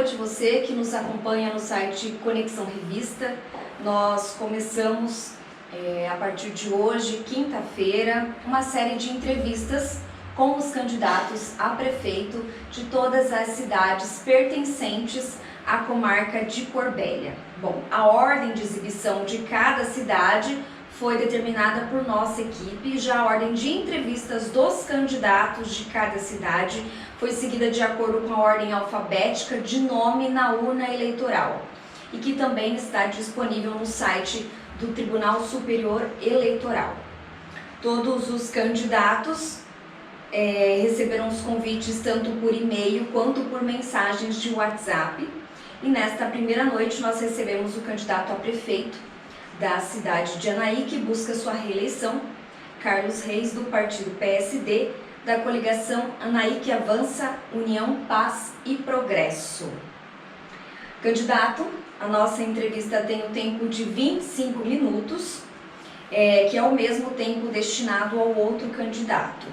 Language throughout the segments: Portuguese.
noite você que nos acompanha no site Conexão Revista. Nós começamos a partir de hoje, quinta-feira, uma série de entrevistas com os candidatos a prefeito de todas as cidades pertencentes à comarca de Corbélia. Bom, a ordem de exibição de cada cidade foi determinada por nossa equipe, já a ordem de entrevistas dos candidatos de cada cidade foi seguida de acordo com a ordem alfabética de nome na urna eleitoral e que também está disponível no site do Tribunal Superior Eleitoral. Todos os candidatos receberam os convites tanto por e-mail quanto por mensagens de WhatsApp e nesta primeira noite nós recebemos o candidato a prefeito da cidade de Anaí, que busca sua reeleição, Carlos Reis, do partido PSD, da coligação Anaí que Avança, União, Paz e Progresso. Candidato, a nossa entrevista tem o tempo de 25 minutos, que é o mesmo tempo destinado ao outro candidato.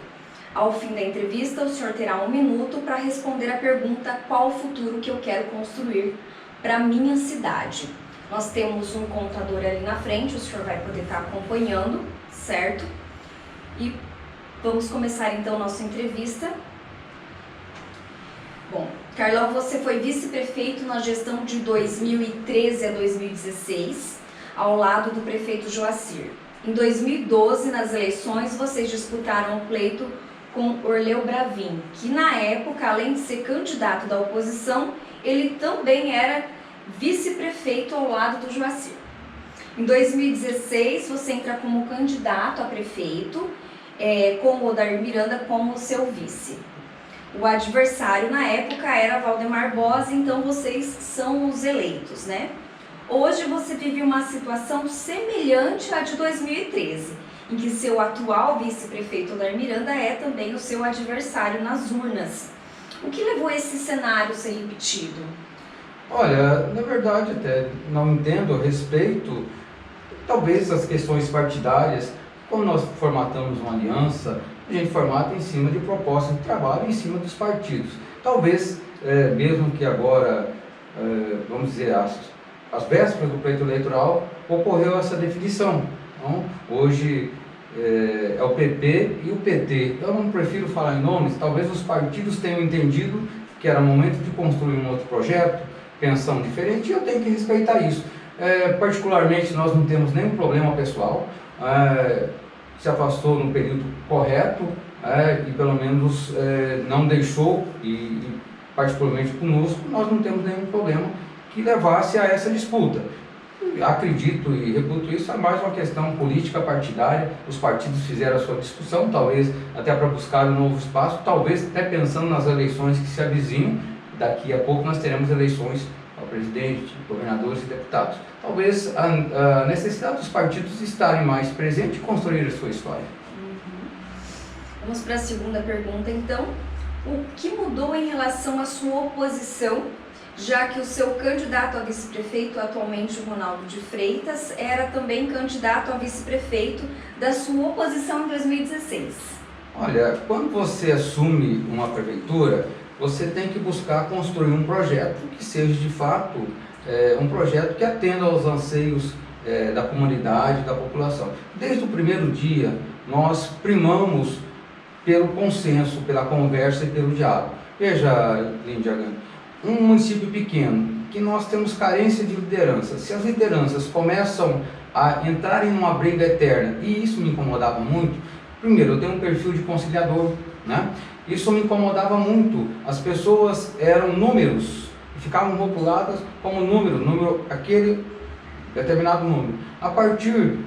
Ao fim da entrevista, o senhor terá 1 minuto para responder a pergunta: qual o futuro que eu quero construir para a minha cidade? Nós temos um contador ali na frente, o senhor vai poder estar acompanhando, certo? E vamos começar então nossa entrevista. Bom, Carlão, você foi vice-prefeito na gestão de 2013 a 2016, ao lado do prefeito Joacir. Em 2012, nas eleições, vocês disputaram o pleito com Orleu Bravin, que na época, além de ser candidato da oposição, ele também era vice-prefeito ao lado do Joacir. Em 2016, você entra como candidato a prefeito, com o Odair Miranda como seu vice. O adversário na época era Valdemar Bose, então vocês são os eleitos, né? Hoje você vive uma situação semelhante à de 2013, em que seu atual vice-prefeito Odair Miranda é também o seu adversário nas urnas. O que levou esse cenário a ser repetido? Olha, na verdade até não entendo a respeito, talvez as questões partidárias, como nós formatamos uma aliança, a gente formata em cima de propostas de trabalho, em cima dos partidos. Talvez, mesmo que agora, vamos dizer, as vésperas do pleito eleitoral, ocorreu essa definição. Então, hoje é o PP e o PT. Eu não prefiro falar em nomes, talvez os partidos tenham entendido que era momento de construir um outro projeto, pensão diferente, e eu tenho que respeitar isso. Particularmente, nós não temos nenhum problema pessoal, se afastou no período correto, e pelo menos não deixou, e particularmente conosco, nós não temos nenhum problema que levasse a essa disputa. Acredito e reputo isso, é mais uma questão política partidária, os partidos fizeram a sua discussão, talvez até para buscar um novo espaço, talvez até pensando nas eleições que se avizinham. Daqui a pouco nós teremos eleições ao presidente, governadores e deputados. Talvez a necessidade dos partidos estarem mais presentes e construir a sua história. Vamos para a segunda pergunta, então. O que mudou em relação à sua oposição, já que o seu candidato a vice-prefeito, atualmente o Ronaldo de Freitas, era também candidato a vice-prefeito da sua oposição em 2016? Olha, quando você assume uma prefeitura, você tem que buscar construir um projeto que seja de fato um projeto que atenda aos anseios da comunidade, da população. Desde o primeiro dia, nós primamos pelo consenso, pela conversa e pelo diálogo. Veja, Lindia, um município pequeno, que nós temos carência de liderança. Se as lideranças começam a entrar em uma briga eterna, e isso me incomodava muito, primeiro, eu tenho um perfil de conciliador, né? Isso me incomodava muito. As pessoas eram números, ficavam rotuladas como número, aquele determinado número. A partir,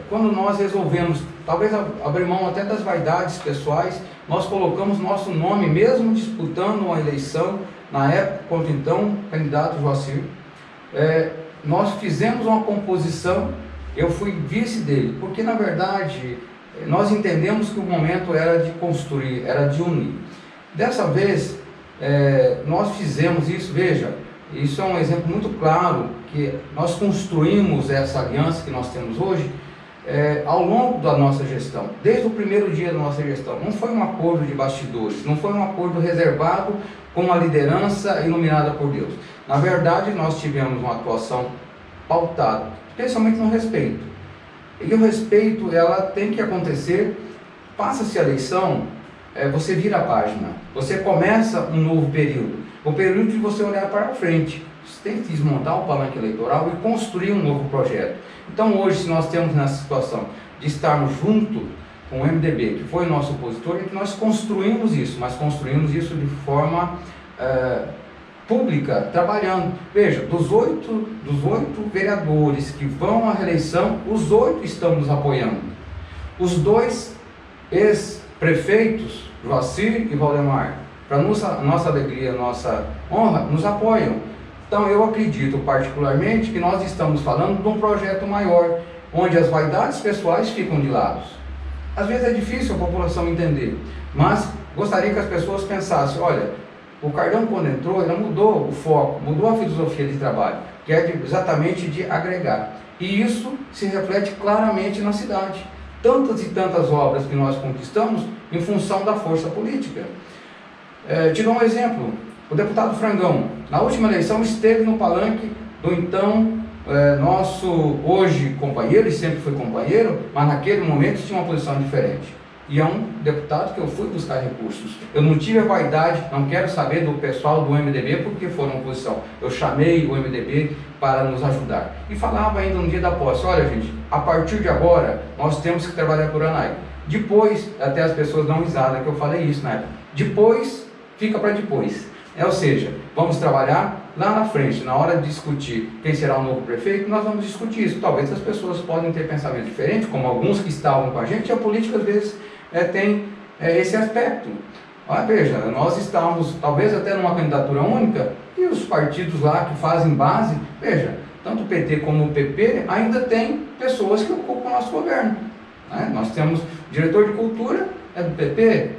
quando nós resolvemos, talvez abrir mão até das vaidades pessoais, nós colocamos nosso nome, mesmo disputando uma eleição, na época, contra então, candidato Joacir. Nós fizemos uma composição, eu fui vice dele, porque na verdade nós entendemos que o momento era de construir, era de unir. Dessa vez, nós fizemos isso, veja, isso é um exemplo muito claro, que nós construímos essa aliança que nós temos hoje, ao longo da nossa gestão, desde o primeiro dia da nossa gestão. Não foi um acordo de bastidores, não foi um acordo reservado com uma liderança iluminada por Deus. Na verdade, nós tivemos uma atuação pautada, especialmente no respeito. E o respeito, ela tem que acontecer, passa-se a eleição, você vira a página, você começa um novo período, o período de você olhar para frente. Você tem que desmontar o palanque eleitoral e construir um novo projeto. Então hoje, se nós temos nessa situação de estarmos junto com o MDB, que foi o nosso opositor, é que nós construímos isso, mas construímos isso de forma pública, trabalhando. Veja, dos oito vereadores que vão à reeleição, os 8 estão nos apoiando. Os 2 ex-prefeitos, Joacir e Valdemar, para nossa alegria, nossa honra, nos apoiam. Então eu acredito particularmente que nós estamos falando de um projeto maior, onde as vaidades pessoais ficam de lado. Às vezes é difícil a população entender, mas gostaria que as pessoas pensassem, olha, o Cardão quando entrou, ele mudou o foco, mudou a filosofia de trabalho, que é exatamente de agregar. E isso se reflete claramente na cidade. Tantas e tantas obras que nós conquistamos em função da força política. Te dou um exemplo. O deputado Frangão, na última eleição, esteve no palanque do então nosso hoje companheiro, e sempre foi companheiro, mas naquele momento tinha uma posição diferente. E é um deputado que eu fui buscar recursos. Eu não tive a vaidade, não quero saber do pessoal do MDB porque foram oposição. Eu chamei o MDB para nos ajudar. E falava ainda no dia da posse, olha gente, a partir de agora nós temos que trabalhar por ANAI. Depois, até as pessoas dão risada que eu falei isso na época, depois fica para depois. Ou seja, vamos trabalhar lá na frente, na hora de discutir quem será o novo prefeito, nós vamos discutir isso. Talvez as pessoas podem ter pensamento diferente, como alguns que estavam com a gente, e a política às vezes tem esse aspecto. Veja, nós estávamos talvez até numa candidatura única, e os partidos lá que fazem base, veja, tanto o PT como o PP ainda tem pessoas que ocupam o nosso governo. Nós temos diretor de cultura, é do PP,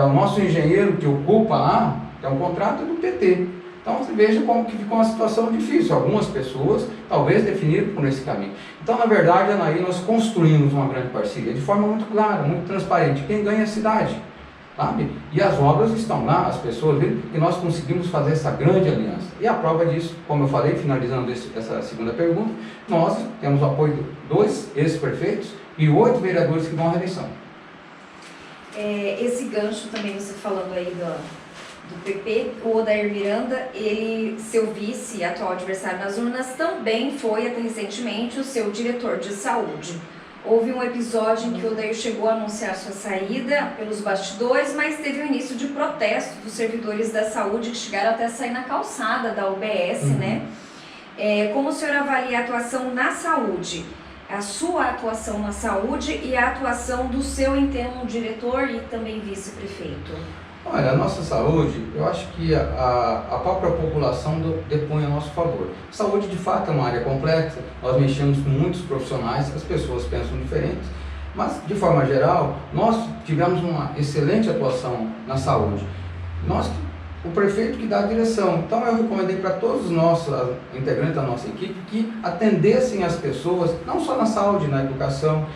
o nosso engenheiro que ocupa lá, é um contrato do PT. Então você veja como que ficou uma situação difícil. Algumas pessoas talvez definiram por esse caminho. Então, na verdade, Anaí, nós construímos uma grande parceria de forma muito clara, muito transparente. Quem ganha é a cidade, sabe? E as obras estão lá, as pessoas viram que nós conseguimos fazer essa grande aliança. E a prova disso, como eu falei, finalizando essa segunda pergunta, nós temos o apoio de 2 ex-prefeitos e 8 vereadores que vão à reeleição. Esse gancho também, você falando aí do PP, o Odair Miranda, ele, seu vice, atual adversário nas urnas, também foi até recentemente o seu diretor de saúde. Houve um episódio em que o Odair chegou a anunciar sua saída pelos bastidores, mas teve o início de protesto dos servidores da saúde que chegaram até a sair na calçada da UBS, né? Como o senhor avalia a atuação na saúde? A sua atuação na saúde e a atuação do seu interno diretor e também vice-prefeito? Olha, a nossa saúde, eu acho que a própria população depõe a nosso favor. Saúde, de fato, é uma área complexa, nós mexemos com muitos profissionais, as pessoas pensam diferentes, mas, de forma geral, nós tivemos uma excelente atuação na saúde. O prefeito que dá a direção. Então, eu recomendei para todos os nossos integrantes da nossa equipe que atendessem as pessoas, não só na saúde, na educação,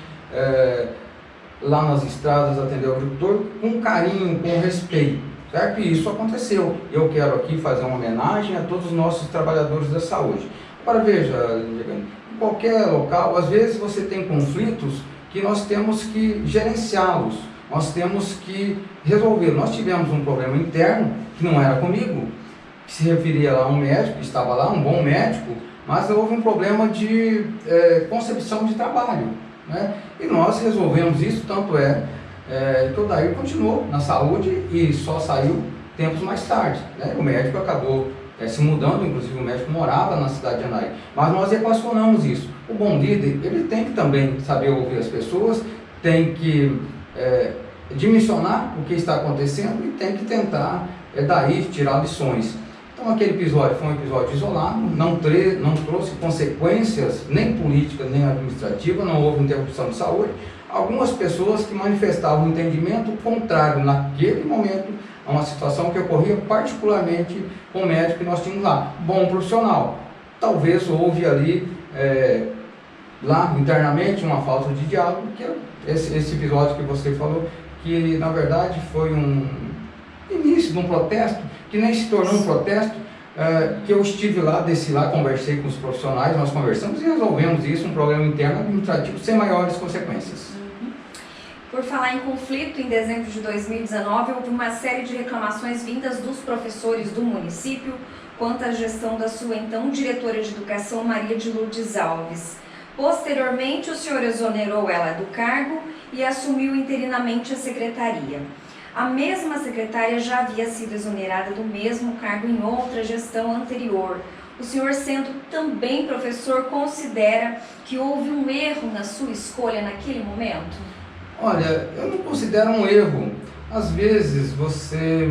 lá nas estradas, atender o agricultor com carinho, com respeito, certo? E isso aconteceu. Eu quero aqui fazer uma homenagem a todos os nossos trabalhadores da saúde. Agora veja, em qualquer local, às vezes você tem conflitos que nós temos que gerenciá-los, nós temos que resolver. Nós tivemos um problema interno, que não era comigo, que se referia lá a um médico, que estava lá, um bom médico, mas houve um problema de concepção de trabalho. E nós resolvemos isso, tanto que o Odair continuou na saúde e só saiu tempos mais tarde. O médico acabou se mudando, inclusive o médico morava na cidade de Anaí. Mas nós equacionamos isso. O bom líder, ele tem que também saber ouvir as pessoas, tem que dimensionar o que está acontecendo e tem que tentar daí tirar lições. Então aquele episódio foi um episódio isolado, não trouxe consequências nem políticas nem administrativas, não houve interrupção de saúde. Algumas pessoas que manifestavam um entendimento contrário naquele momento a uma situação que ocorria particularmente com o médico que nós tínhamos lá, bom profissional. Talvez houve ali lá internamente uma falta de diálogo, que é esse episódio que você falou, que na verdade foi um início de um protesto, que nem se tornou um protesto, que eu estive lá, desci lá, conversei com os profissionais, nós conversamos e resolvemos isso, um problema interno administrativo sem maiores consequências. Por falar em conflito, em dezembro de 2019, houve uma série de reclamações vindas dos professores do município quanto à gestão da sua então diretora de educação, Maria de Lourdes Alves. Posteriormente, o senhor exonerou ela do cargo e assumiu interinamente a secretaria. A mesma secretária já havia sido exonerada do mesmo cargo em outra gestão anterior. O senhor, sendo também professor, considera que houve um erro na sua escolha naquele momento? Olha, eu não considero um erro. Às vezes você,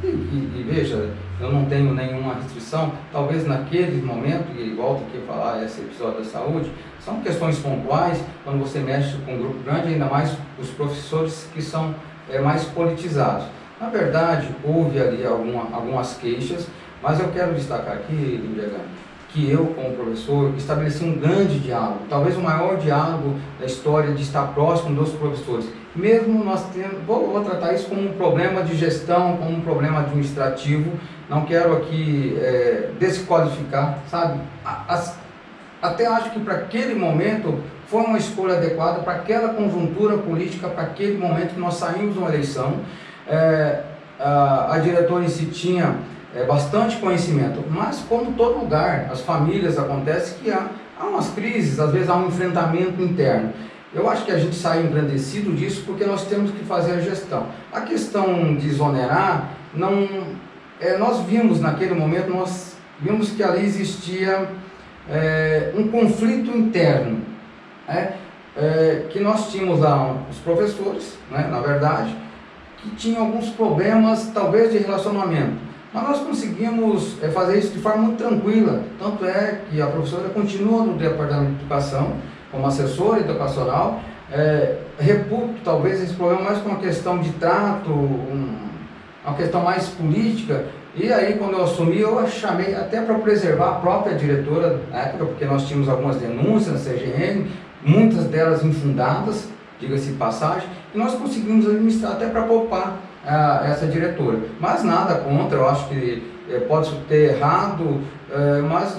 e veja, eu não tenho nenhuma restrição, talvez naquele momento, e volto aqui a falar esse episódio da saúde, são questões pontuais, quando você mexe com um grupo grande, ainda mais os professores que são mais politizados. Na verdade, houve ali algumas queixas, mas eu quero destacar aqui, Lídia, que eu, como professor, estabeleci um grande diálogo, talvez o maior diálogo da história de estar próximo dos professores. Mesmo nós tendo, vou tratar isso como um problema de gestão, como um problema administrativo, não quero aqui desqualificar, sabe? Até acho que para aquele momento foi uma escolha adequada, para aquela conjuntura política, para aquele momento que nós saímos de uma eleição. A diretora em si tinha bastante conhecimento, mas como todo lugar, as famílias acontece que há umas crises, às vezes há um enfrentamento interno. Eu acho que a gente sai engrandecido disso porque nós temos que fazer a gestão. A questão de exonerar, nós vimos naquele momento, nós vimos que ali existia um conflito interno, que nós tínhamos lá os professores, na verdade, que tinham alguns problemas talvez de relacionamento. Mas nós conseguimos fazer isso de forma muito tranquila, tanto é que a professora continua no Departamento de Educação, como assessora educacional. Reputo talvez esse problema mais com uma questão de trato, uma questão mais política, e aí quando eu assumi eu chamei até para preservar a própria diretora na época, porque nós tínhamos algumas denúncias na CGN, muitas delas infundadas, diga-se de passagem, e nós conseguimos administrar até para poupar essa diretora, mas nada contra, eu acho que pode ter errado, mas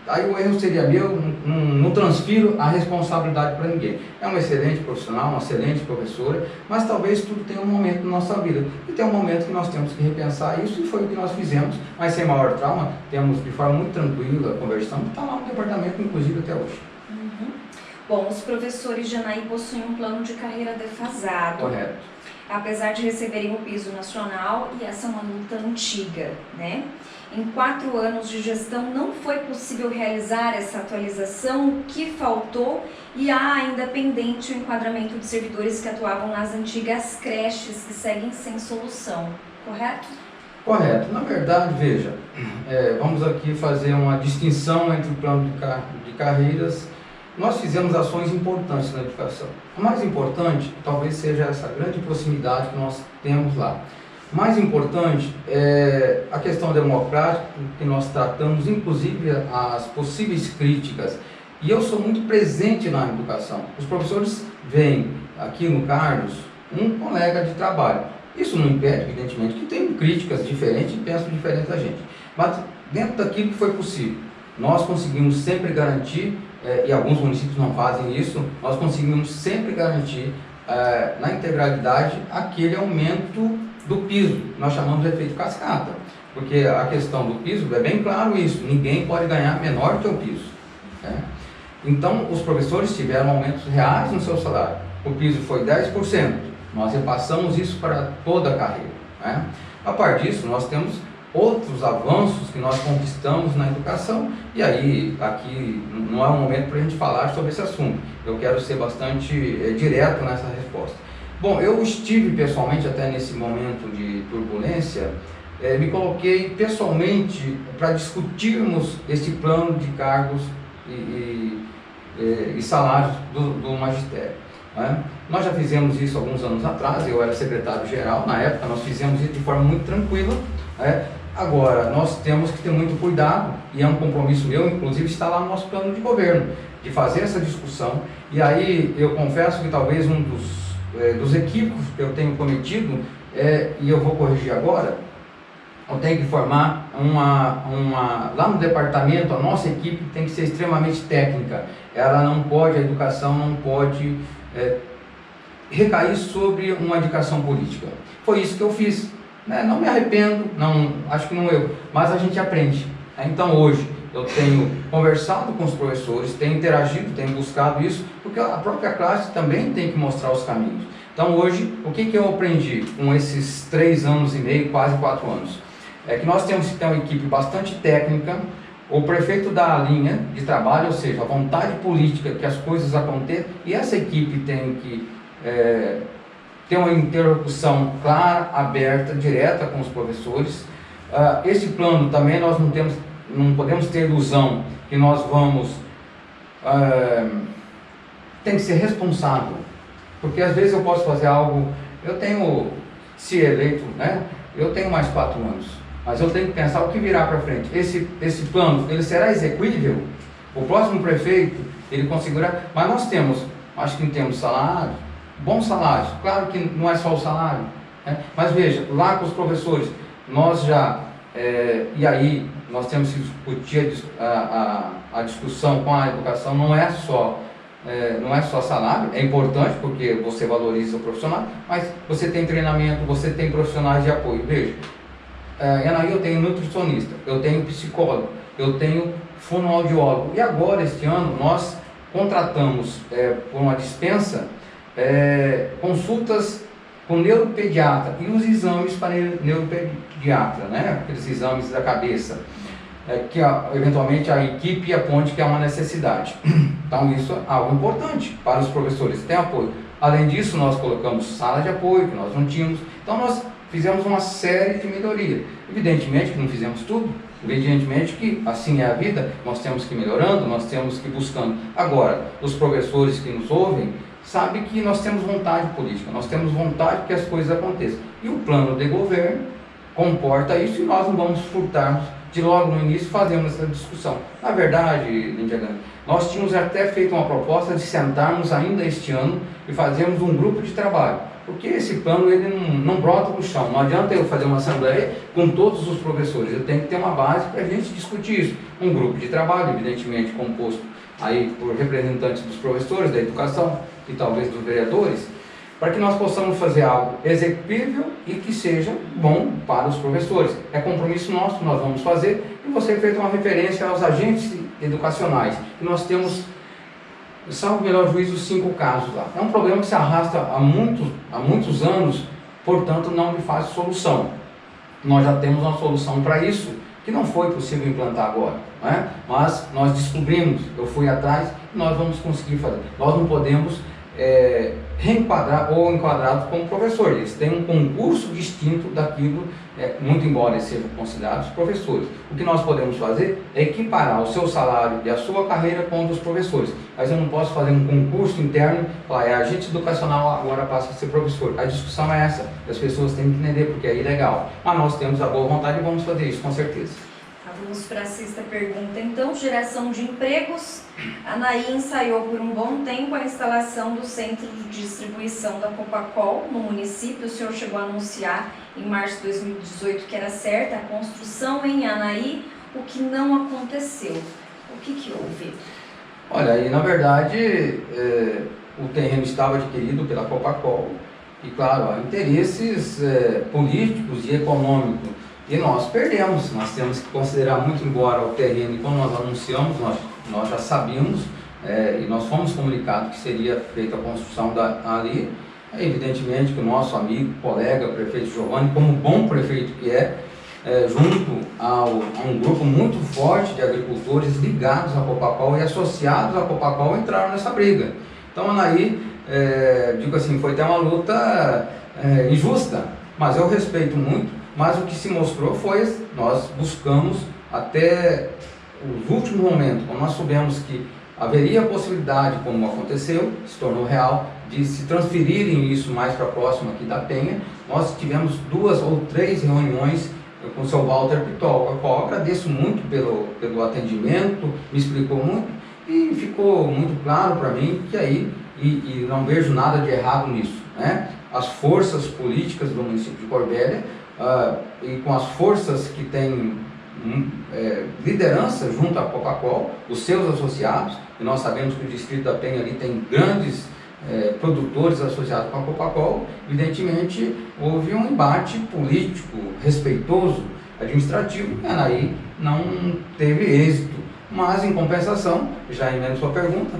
aí o erro seria meu, não transfiro a responsabilidade para ninguém. É uma excelente profissional, uma excelente professora, mas talvez tudo tenha um momento na nossa vida, e tem um momento que nós temos que repensar isso, e foi o que nós fizemos, mas sem maior trauma, temos de forma muito tranquila, conversando, está lá no departamento, inclusive até hoje. Bom, os professores de Janaí possuem um plano de carreira defasado. Correto. Apesar de receberem o piso nacional, e essa é uma luta antiga, né? Em 4 anos de gestão não foi possível realizar essa atualização, o que faltou, e há ainda pendente o enquadramento de servidores que atuavam nas antigas creches que seguem sem solução, correto? Correto. Na verdade, veja, vamos aqui fazer uma distinção entre o plano de carreiras. Nós fizemos ações importantes na educação. A mais importante talvez seja essa grande proximidade que nós temos lá. Mais importante é a questão democrática, que nós tratamos, inclusive as possíveis críticas. E eu sou muito presente na educação. Os professores veem aqui no Carlos um colega de trabalho. Isso não impede, evidentemente, que tenham críticas diferentes e pensam diferente da gente. Mas dentro daquilo que foi possível, nós conseguimos sempre garantir, e alguns municípios não fazem isso, nós conseguimos sempre garantir na integralidade aquele aumento do piso, nós chamamos de efeito cascata, porque a questão do piso é bem claro isso, ninguém pode ganhar menor que o piso. Então os professores tiveram aumentos reais no seu salário, o piso foi 10%, nós repassamos isso para toda a carreira. A partir disso nós temos outros avanços que nós conquistamos na educação, e aí aqui não é um momento para a gente falar sobre esse assunto, eu quero ser bastante direto nessa resposta. Bom, eu estive pessoalmente até nesse momento de turbulência, me coloquei pessoalmente para discutirmos esse plano de cargos e salários do magistério. Nós já fizemos isso alguns anos atrás, eu era secretário-geral, na época nós fizemos isso de forma muito tranquila. Agora, nós temos que ter muito cuidado, e é um compromisso meu, inclusive está lá no nosso plano de governo, de fazer essa discussão. E aí eu confesso que talvez um dos equívocos que eu tenho cometido, e eu vou corrigir agora, eu tenho que formar lá no departamento, a nossa equipe tem que ser extremamente técnica. Ela não pode, a educação não pode recair sobre uma indicação política. Foi isso que eu fiz. Não me arrependo, acho que não eu, mas a gente aprende. Então hoje eu tenho conversado com os professores, tenho interagido, tenho buscado isso, porque a própria classe também tem que mostrar os caminhos. Então hoje, o que eu aprendi com esses 3 anos e meio, quase 4 anos? É que nós temos que ter uma equipe bastante técnica, o prefeito dá a linha de trabalho, ou seja, a vontade política que as coisas aconteçam, e essa equipe tem que ter uma interlocução clara, aberta, direta com os professores. Esse plano também nós não podemos ter ilusão que nós vamos... tem que ser responsável, porque às vezes eu posso fazer algo, se eleito, eu tenho mais 4 anos, mas eu tenho que pensar o que virá para frente. Esse plano, ele será execuível? O próximo prefeito, ele conseguirá? Mas nós temos, acho que temos salário, bons salários, claro que não é só o salário, mas veja, lá com os professores, nós já, e aí nós temos que discutir a discussão com a educação, não é só salário, é importante porque você valoriza o profissional, mas você tem treinamento, você tem profissionais de apoio. Veja, Anaí, eu tenho nutricionista, eu tenho psicólogo, eu tenho fonoaudiólogo, e agora este ano nós contratamos por uma dispensa consultas com neuropediatra e os exames para neuropediatra, aqueles exames da cabeça, que eventualmente a equipe aponte que é uma necessidade. Então isso é algo importante para os professores, tem apoio. Além disso, nós colocamos sala de apoio, que nós não tínhamos. Então nós fizemos uma série de melhorias. Evidentemente que não fizemos tudo, evidentemente que assim é a vida, nós temos que ir melhorando, nós temos que ir buscando. Agora, os professores que nos ouvem, sabem que nós temos vontade política, nós temos vontade que as coisas aconteçam. E o plano de governo comporta isso, e nós não vamos furtarmos de logo no início fazemos essa discussão. Na verdade, Lídia Gana, nós tínhamos até feito uma proposta de sentarmos ainda este ano e fazermos um grupo de trabalho, porque esse plano ele não brota do chão. Não adianta eu fazer uma assembleia com todos os professores, eu tenho que ter uma base para a gente discutir isso. Um grupo de trabalho, evidentemente composto aí por representantes dos professores, da educação e talvez dos vereadores, para que nós possamos fazer algo executível e que seja bom para os professores. É compromisso nosso, nós vamos fazer, e você fez uma referência aos agentes educacionais, e nós temos, salvo o melhor juízo, 5 casos lá. É um problema que se arrasta há muitos anos, portanto não de fácil solução. Nós já temos uma solução para isso, que não foi possível implantar agora, mas nós descobrimos, eu fui atrás, e nós vamos conseguir fazer. Nós não podemos reenquadrar ou enquadrados como professores. Eles têm um concurso distinto daquilo, muito embora eles sejam considerados professores. O que nós podemos fazer é equiparar o seu salário e a sua carreira com o dos professores. Mas eu não posso fazer um concurso interno, falar, agente educacional agora passa a ser professor. A discussão é essa, as pessoas têm que entender, porque é ilegal. Mas nós temos a boa vontade e vamos fazer isso, com certeza. Vamos para a 6ª pergunta, então. Geração de empregos. A Anaí ensaiou por um bom tempo a instalação do centro de distribuição da Copacol no município. O senhor chegou a anunciar em março de 2018 que era certa a construção em Anaí, o que não aconteceu. O que houve? Olha, e na verdade o terreno estava adquirido pela Copacol e, claro, há interesses políticos e econômicos. E nós perdemos, nós temos que considerar muito, embora o terreno, quando nós anunciamos, nós já sabíamos, e nós fomos comunicados que seria feita a construção ali. Evidentemente que o nosso amigo, colega, prefeito Giovanni, como bom prefeito que junto a um grupo muito forte de agricultores ligados à Copacol e associados à Copacol, entraram nessa briga. Então, Anaí, digo assim, foi até uma luta injusta, mas eu respeito muito. Mas o que se mostrou foi, nós buscamos até os últimos momentos, quando nós soubemos que haveria a possibilidade, como aconteceu, se tornou real, de se transferirem isso mais para próximo aqui da Penha. Nós tivemos 2 ou 3 reuniões com o seu Walter Pitol, ao qual agradeço muito pelo atendimento, me explicou muito e ficou muito claro para mim que aí, e não vejo nada de errado nisso, né? As forças políticas do município de Corbélia e com as forças que têm liderança junto à Copacol, os seus associados, e nós sabemos que o Distrito da Penha ali tem grandes produtores associados com a Copacol. Evidentemente houve um embate político, respeitoso, administrativo, e Anaí não teve êxito, mas em compensação, já emendo sua pergunta,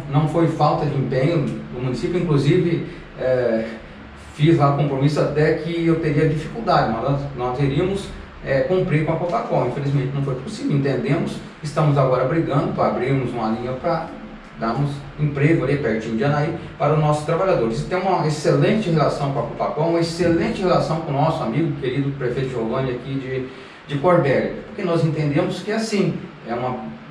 não foi falta de empenho do município, inclusive fiz lá compromisso até que eu teria dificuldade, mas nós iríamos cumprir com a Copacol. Infelizmente não foi possível, entendemos, estamos agora brigando para abrirmos uma linha para darmos emprego ali pertinho de Anaí para os nossos trabalhadores. Tem uma excelente relação com a Copacol, uma excelente relação com o nosso amigo querido prefeito Giovanni aqui de Corbélia, porque nós entendemos que assim,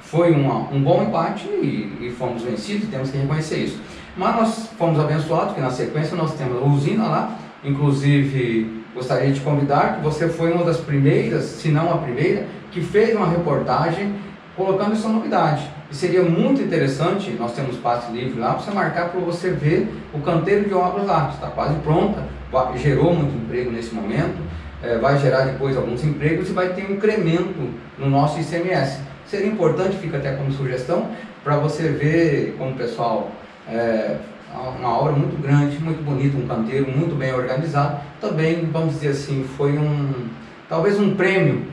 foi um bom embate e fomos vencidos, temos que reconhecer isso. Mas nós fomos abençoados, que na sequência nós temos a usina lá, inclusive gostaria de convidar que você foi uma das primeiras, se não a primeira, que fez uma reportagem colocando essa novidade. E seria muito interessante, nós temos passe livre lá, você marcar para você ver o canteiro de obras lá, que está quase pronta, gerou muito emprego nesse momento, vai gerar depois alguns empregos e vai ter um incremento no nosso ICMS. Seria importante, fica até como sugestão, para você ver como o pessoal, uma obra muito grande, muito bonita, um canteiro muito bem organizado. Também, vamos dizer assim, foi talvez um prêmio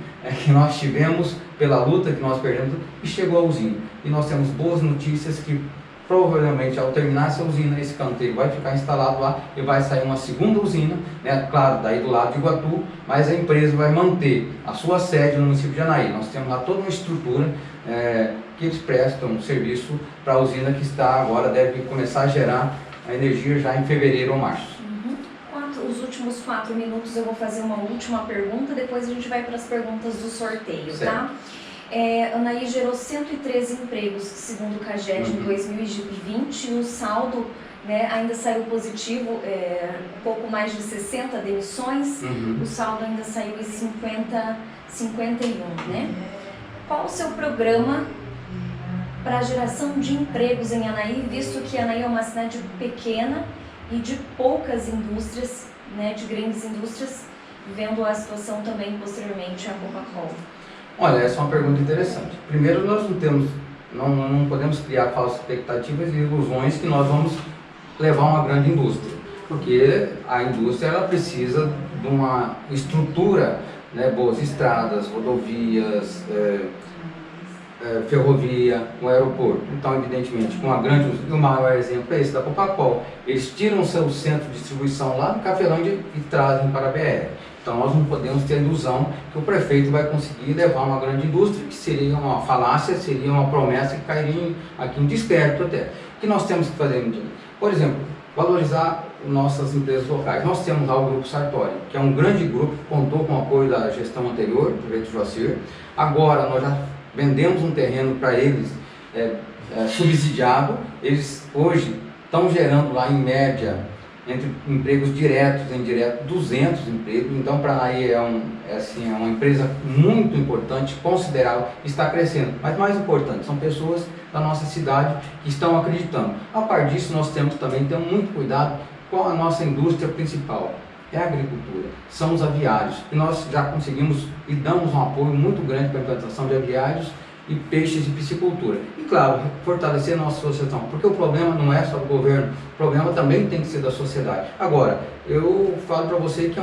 que nós tivemos pela luta que nós perdemos e chegou à usina. E nós temos boas notícias que provavelmente ao terminar essa usina, esse canteiro vai ficar instalado lá e vai sair uma segunda usina, né? Claro, daí do lado de Iguatu, mas a empresa vai manter a sua sede no município de Anaí. Nós temos lá toda uma estrutura que eles prestam um serviço para a usina que está agora, deve começar a gerar a energia já em fevereiro ou março. Os últimos 4 minutos eu vou fazer uma última pergunta, depois a gente vai para as perguntas do sorteio, certo. Tá? Anaí gerou 113 empregos, segundo o CAGED, em 2020, e o saldo, né, ainda saiu positivo, um pouco mais de 60 demissões, o saldo ainda saiu em 51, né? Qual o seu programa para a geração de empregos em Anaí, visto que Anaí é uma cidade pequena e de poucas indústrias, né, de grandes indústrias, vendo a situação também posteriormente a Coca-Cola? Olha, essa é uma pergunta interessante. Primeiro, nós não podemos criar falsas expectativas e ilusões que nós vamos levar uma grande indústria, porque a indústria ela precisa de uma estrutura, né, boas estradas, rodovias, ferrovia, um aeroporto. Então, evidentemente, com a grande, o maior exemplo é esse da Copacol. Eles tiram o seu centro de distribuição lá do Cafelândia e trazem para a BR. Então, nós não podemos ter a ilusão que o prefeito vai conseguir levar uma grande indústria, que seria uma falácia, seria uma promessa que cairia aqui em desperto até. O que nós temos que fazer? Por exemplo, valorizar nossas empresas locais. Nós temos lá o Grupo Sartori, que é um grande grupo, que contou com o apoio da gestão anterior, do prefeito Joacir. Agora, nós já vendemos um terreno para eles subsidiado. Eles hoje estão gerando lá em média, entre empregos diretos e indiretos, 200 empregos. Então para a Anaí é uma empresa muito importante, considerável, está crescendo. Mas mais importante, são pessoas da nossa cidade que estão acreditando. A par disso, nós temos também que ter muito cuidado com a nossa indústria principal. É a agricultura, são os aviários, e nós já conseguimos e damos um apoio muito grande para a implantação de aviários e peixes de piscicultura. E claro, fortalecer a nossa associação, porque o problema não é só do governo, o problema também tem que ser da sociedade. Agora, eu falo para você que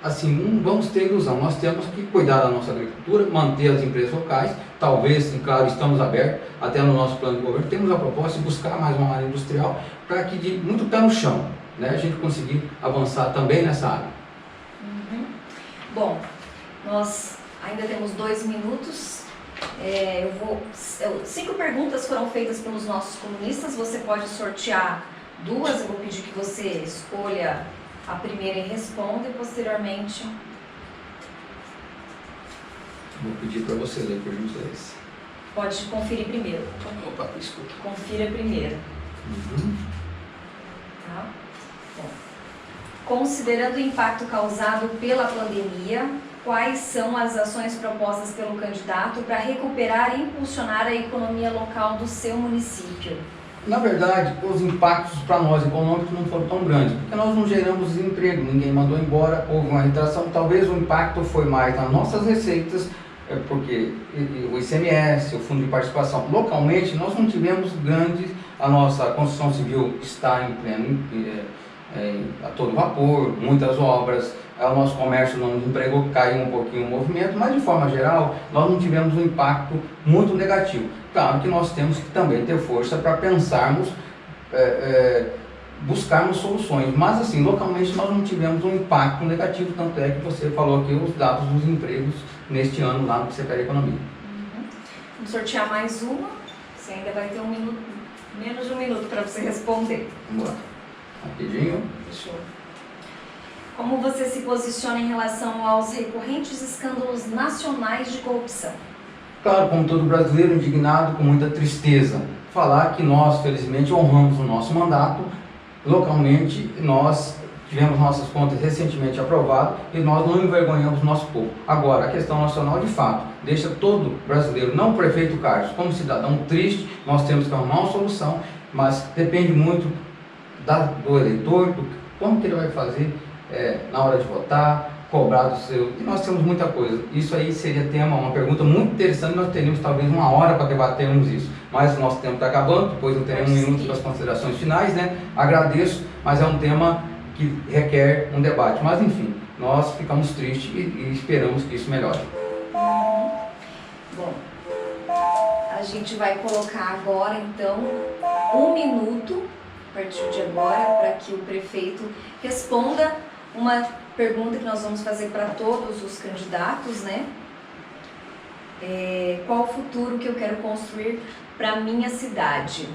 assim, não vamos ter ilusão, nós temos que cuidar da nossa agricultura, manter as empresas locais, talvez, e claro, estamos abertos, até no nosso plano de governo, temos a proposta de buscar mais uma área industrial, para que de muito pé no chão, né, a gente conseguir avançar também nessa área. Bom, nós ainda temos 2 minutos. 5 perguntas foram feitas pelos nossos colunistas. Você pode sortear 2. Eu vou pedir que você escolha a primeira e responda, e posteriormente... Vou pedir para você ler, por gentileza. Pode conferir primeiro. Opa, desculpa. Confira primeiro. Tá? Bom. Considerando o impacto causado pela pandemia, quais são as ações propostas pelo candidato para recuperar e impulsionar a economia local do seu município? Na verdade, os impactos para nós econômicos não foram tão grandes, porque nós não geramos desemprego, ninguém mandou embora, houve uma retração. Talvez o impacto foi mais nas nossas receitas, porque o ICMS, o Fundo de Participação, localmente nós não tivemos grandes, a nossa construção civil está em pleno, a todo vapor, muitas obras, o nosso comércio não empregou, caiu um pouquinho o movimento, mas de forma geral nós não tivemos um impacto muito negativo. Claro que nós temos que também ter força para pensarmos, buscarmos soluções, mas assim, localmente nós não tivemos um impacto negativo, tanto é que você falou aqui os dados dos empregos neste ano lá no Secretaria de Economia. Vamos sortear mais uma, você ainda vai ter menos de um minuto para você responder. Vamos lá, rapidinho. Fechou. Como você se posiciona em relação aos recorrentes escândalos nacionais de corrupção? Claro, como todo brasileiro, indignado, com muita tristeza. Falar que nós, felizmente, honramos o nosso mandato. Localmente, nós tivemos nossas contas recentemente aprovadas e nós não envergonhamos nosso povo. Agora, a questão nacional, de fato, deixa todo brasileiro, não o prefeito Carlos, como cidadão triste. Nós temos que arrumar uma solução, mas depende muito do eleitor, como que ele vai fazer na hora de votar, cobrar do seu... E nós temos muita coisa. Isso aí seria uma pergunta muito interessante, nós teríamos talvez uma hora para debatermos isso. Mas o nosso tempo está acabando, depois eu terei um minuto para as considerações finais, né? Agradeço, mas é um tema que requer um debate. Mas enfim, nós ficamos tristes e esperamos que isso melhore. Bom, a gente vai colocar agora então 1 minuto, a partir de agora, para que o prefeito responda uma pergunta que nós vamos fazer para todos os candidatos, né? Qual o futuro que eu quero construir para a minha cidade?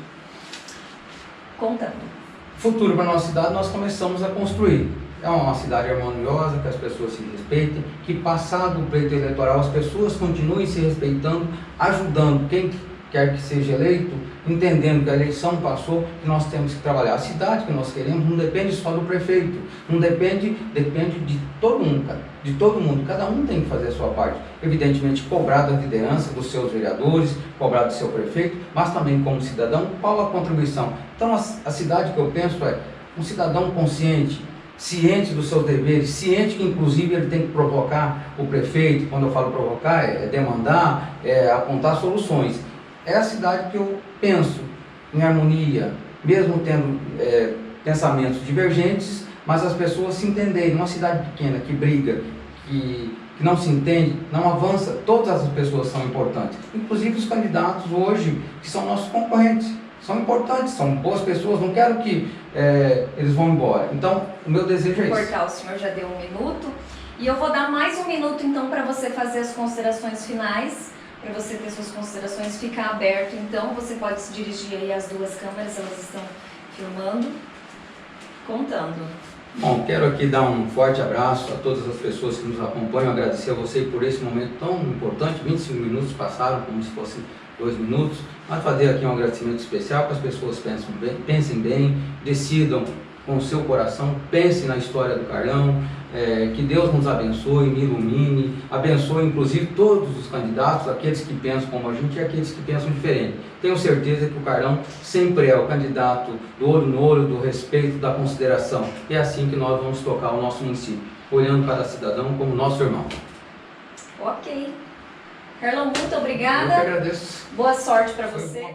Contando. Futuro para a nossa cidade nós começamos a construir. É uma cidade harmoniosa, que as pessoas se respeitem, que passado o pleito eleitoral as pessoas continuem se respeitando, ajudando quem quer que seja eleito, entendendo que a eleição passou, que nós temos que trabalhar. A cidade que nós queremos não depende só do prefeito, não depende de todo mundo, de todo mundo. Cada um tem que fazer a sua parte. Evidentemente, cobrar da liderança dos seus vereadores, cobrar do seu prefeito, mas também como cidadão, qual a contribuição? Então, a cidade que eu penso é um cidadão consciente, ciente dos seus deveres, ciente que inclusive ele tem que provocar o prefeito. Quando eu falo provocar, é demandar, é apontar soluções. É a cidade que eu penso em harmonia, mesmo tendo pensamentos divergentes, mas as pessoas se entenderem. Uma cidade pequena que briga, que não se entende, não avança, todas as pessoas são importantes. Inclusive os candidatos hoje, que são nossos concorrentes, são importantes, são boas pessoas, não quero que eles vão embora. Então, o meu desejo é esse. Cortar, o senhor já deu 1 minuto, e eu vou dar mais 1 minuto então para você fazer as considerações finais. Para você ter suas considerações, ficar aberto, então você pode se dirigir aí às 2 câmeras, elas estão filmando, contando. Bom, quero aqui dar um forte abraço a todas as pessoas que nos acompanham, agradecer a você por esse momento tão importante. 25 minutos passaram como se fossem 2 minutos, mas fazer aqui um agradecimento especial para as pessoas pensem bem, decidam com o seu coração, pensem na história do Carlão, que Deus nos abençoe, me ilumine, abençoe inclusive todos os candidatos, aqueles que pensam como a gente e aqueles que pensam diferente. Tenho certeza que o Carlão sempre é o candidato do olho no olho, do respeito, da consideração. E é assim que nós vamos tocar o nosso município, olhando cada cidadão como nosso irmão. Ok. Carlão, muito obrigada. Eu que agradeço. Boa sorte para você.